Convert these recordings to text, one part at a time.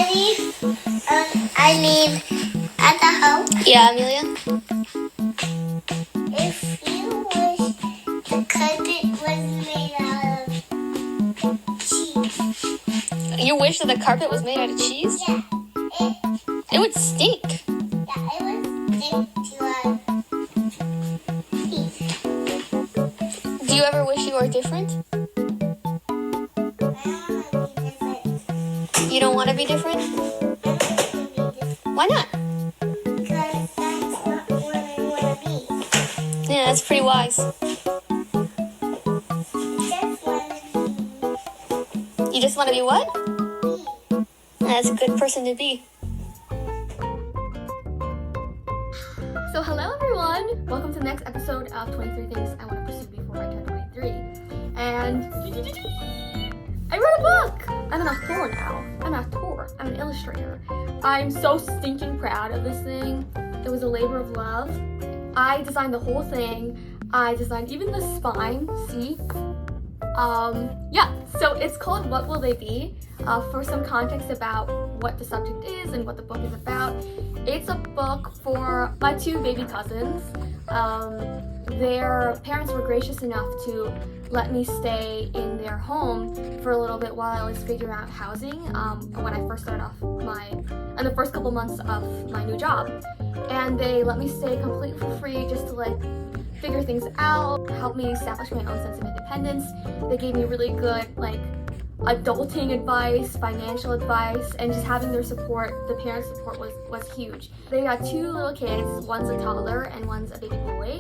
I mean, at the house. Yeah, Amelia? If you wish the carpet was made out of cheese. You wish that the carpet was made out of cheese? Yeah. It would stink. Yeah, it would stick to our teeth. Do you ever wish you were different? You don't want to be different? Why not? Because that's not what I want to be. Yeah, that's pretty wise. You just want to be what? That's a good person to be. So hello everyone! Welcome to the next episode of 23 Things I Want to Pursue Before I Turn 23. And I wrote a book! I'm an author now. I'm an author. I'm an illustrator. I'm so stinking proud of this thing. It was a labor of love. I designed the whole thing. I designed even the spine, see? Yeah, so it's called What Will They Be? For some context about what the subject is and what the book is about, it's a book for my two baby cousins. Their parents were gracious enough to let me stay in their home for a little bit while I was figuring out housing when I first started off in the first couple months of my new job. And they let me stay completely for free just to figure things out, help me establish my own sense of independence. They gave me really good adulting advice, financial advice, and just having their support, the parents' support was huge. They got two little kids, one's a toddler and one's a baby boy,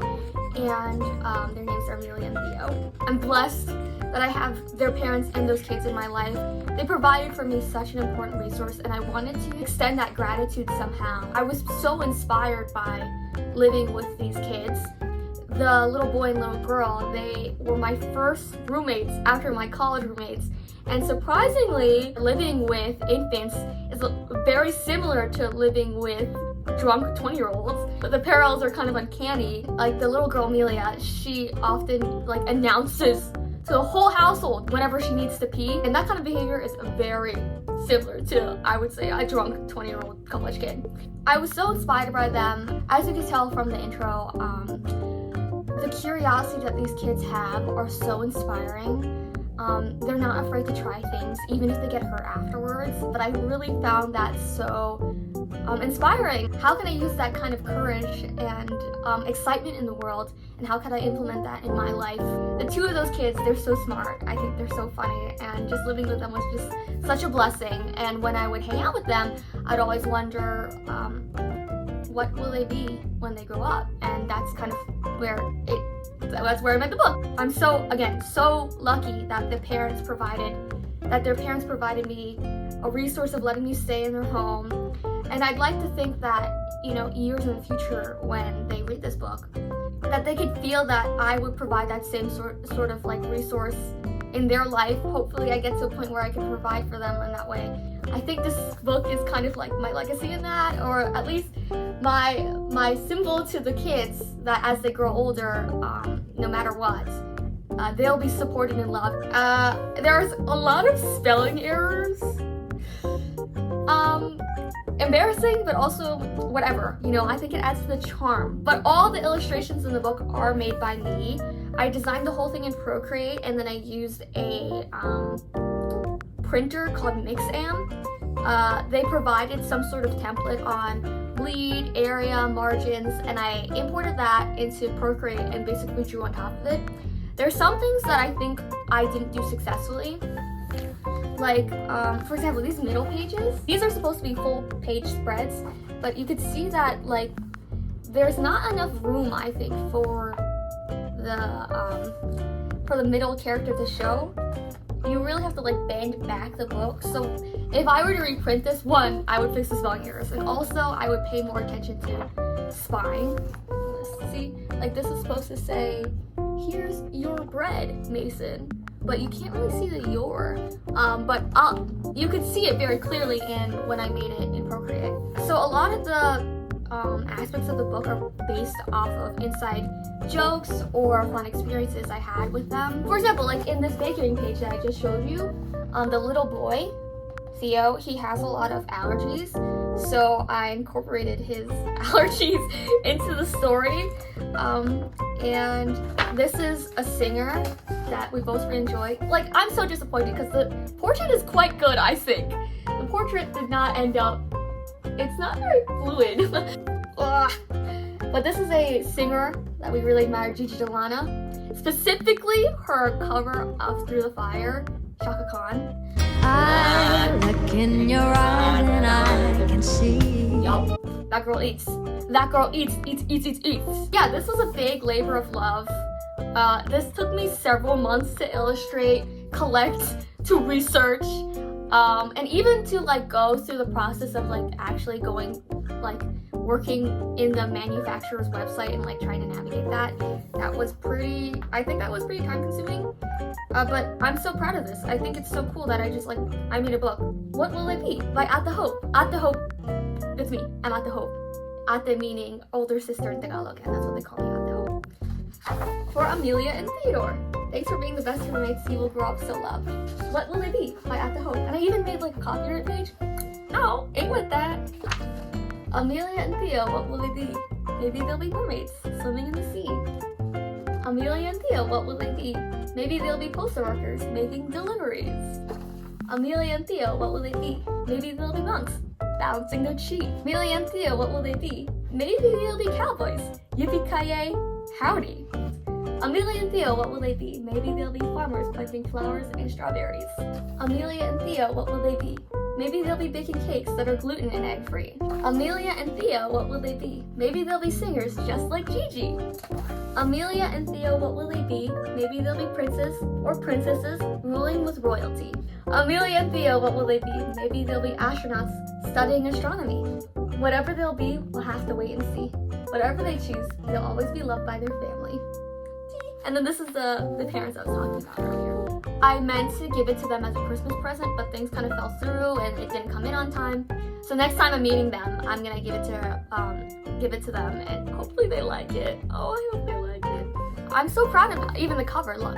and their names are Amelia and Theo. I'm blessed that I have their parents and those kids in my life. They provided for me such an important resource, and I wanted to extend that gratitude somehow. I was so inspired by living with these kids. The little boy and little girl, they were my first roommates after my college roommates. And surprisingly, living with infants is very similar to living with drunk 20-year-olds. But the parallels are kind of uncanny. Like the little girl Amelia, she often announces to the whole household whenever she needs to pee. And that kind of behavior is very similar to, I would say, a drunk 20-year-old college kid. I was so inspired by them. As you can tell from the intro, the curiosity that these kids have are so inspiring. They're not afraid to try things, even if they get hurt afterwards. But I really found that so inspiring. How can I use that kind of courage and excitement in the world, and how can I implement that in my life? The two of those kids, they're so smart. I think they're so funny, and just living with them was just such a blessing. And when I would hang out with them, I'd always wonder, what will they be when they grow up? And that's kind of that's where I met the book. I'm so lucky that their parents provided me a resource of letting me stay in their home. And I'd like to think that, years in the future when they read this book, that they could feel that I would provide that same sort of resource in their life. Hopefully I get to a point where I can provide for them in that way. I think this book is kind of like my legacy in that, or at least my symbol to the kids that as they grow older, no matter what, they'll be supported and loved. There's a lot of spelling errors. Embarrassing, but also whatever. I think it adds to the charm. But all the illustrations in the book are made by me. I designed the whole thing in Procreate, and then I used a printer called Mixam. They provided some sort of template on bleed, area, margins, and I imported that into Procreate and basically drew on top of it. There's some things that I think I didn't do successfully. For example, these middle pages, these are supposed to be full page spreads, but you could see that there's not enough room, I think, for the middle character to show. You really have to bend back the book. So if I were to reprint this, one, I would fix the spelling errors, and also I would pay more attention to spine. See, this is supposed to say, "Here's your bread, Mason," but you can't really see the "your." But you could see it very clearly when I made it in Procreate. So a lot of the aspects of the book are based off of inside jokes or fun experiences I had with them. For example, in this baking page that I just showed you, the little boy, Theo, he has a lot of allergies, so I incorporated his allergies into the story. And this is a singer that we both really enjoy. Like, I'm so disappointed because the portrait is quite good, I think. The portrait did not end up, it's not very fluid. But this is a singer that we really admire, Gigi Delana. Specifically, her cover of Through the Fire, Shaka Khan. I look in your eyes and I can see. Yup, that girl eats. That girl eats. Yeah, this was a big labor of love. This took me several months to illustrate, collect, to research, and even to like go through the process of like actually going, like working in the manufacturer's website and like trying to navigate that. That was pretty, I think that was pretty time consuming. But I'm so proud of this. I think it's so cool that I made a book. What will it be? By At the Hope. At the Hope. It's me. I'm At the Hope. Ate meaning older sister in Tagalog, and that's what they call me, At the Hope. For Amelia and Theodore. Thanks for being the best roommates you will grow up so loved. What will it be? By At the Hope. And I even made like a copyright page. No, ain't with that. Amelia and Theo, what will they be? Maybe they'll be mermaids, swimming in the sea. Amelia and Theo, what will they be? Maybe they'll be postal workers, making deliveries. Amelia and Theo, what will they be? Maybe they'll be monks, balancing their chi. Amelia and Theo, what will they be? Maybe they'll be cowboys. Yippee-ki-yay, howdy. Amelia and Theo, what will they be? Maybe they'll be farmers planting flowers and strawberries. Amelia and Theo, what will they be? Maybe they'll be baking cakes that are gluten and egg-free. Amelia and Theo, what will they be? Maybe they'll be singers just like Gigi. Amelia and Theo, what will they be? Maybe they'll be princes or princesses ruling with royalty. Amelia and Theo, what will they be? Maybe they'll be astronauts studying astronomy. Whatever they'll be, we'll have to wait and see. Whatever they choose, they'll always be loved by their family. And then this is the parents I was talking about earlier. I meant to give it to them as a Christmas present, but things kind of fell through and it didn't come in on time. So next time I'm meeting them, I'm gonna give it to them, and hopefully they like it. Oh, I hope they like it. I'm so proud of even the cover. Look,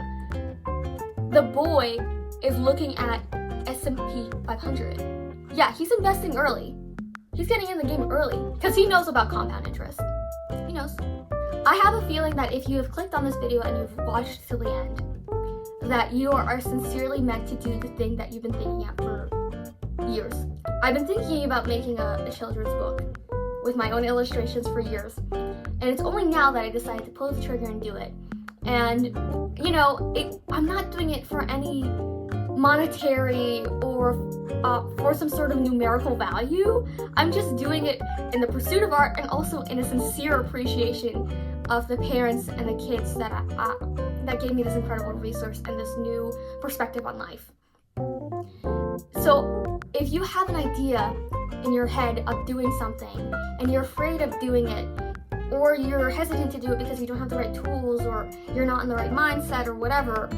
the boy is looking at S&P 500. Yeah, he's investing early. He's getting in the game early because he knows about compound interest. He knows. I have a feeling that if you have clicked on this video and you've watched till the end, that you are sincerely meant to do the thing that you've been thinking of for years. I've been thinking about making a children's book with my own illustrations for years, and it's only now that I decided to pull the trigger and do it. And you know, I'm not doing it for any monetary or for some sort of numerical value. I'm just doing it in the pursuit of art and also in a sincere appreciation of the parents and the kids that that gave me this incredible resource and this new perspective on life. So if you have an idea in your head of doing something and you're afraid of doing it, or you're hesitant to do it because you don't have the right tools or you're not in the right mindset or whatever,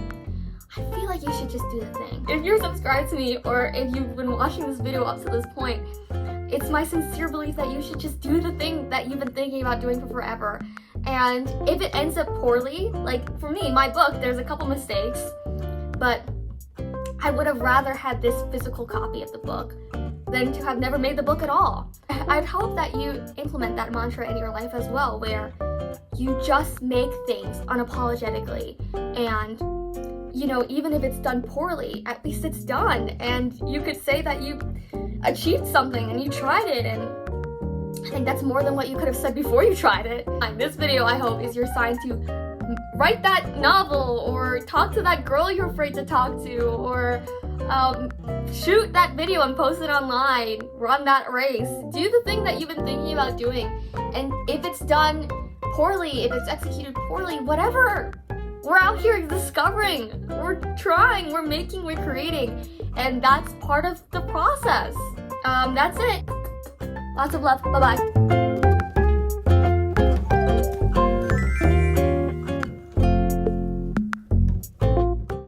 I feel like you should just do the thing. If you're subscribed to me or if you've been watching this video up to this point, it's my sincere belief that you should just do the thing that you've been thinking about doing for forever. And if it ends up poorly, like for me, my book, there's a couple mistakes, but I would have rather had this physical copy of the book than to have never made the book at all. I'd hope that you implement that mantra in your life as well, where you just make things unapologetically, and you know, even if it's done poorly, at least it's done, and you could say that you achieved something and you tried it, and I think that's more than what you could have said before you tried it. This video, I hope, is your sign to write that novel, or talk to that girl you're afraid to talk to, or shoot that video and post it online, run that race, do the thing that you've been thinking about doing. And if it's done poorly, if it's executed poorly, whatever, we're out here discovering, we're trying, we're making, we're creating, and that's part of the process. That's it. Lots of love. Bye-bye.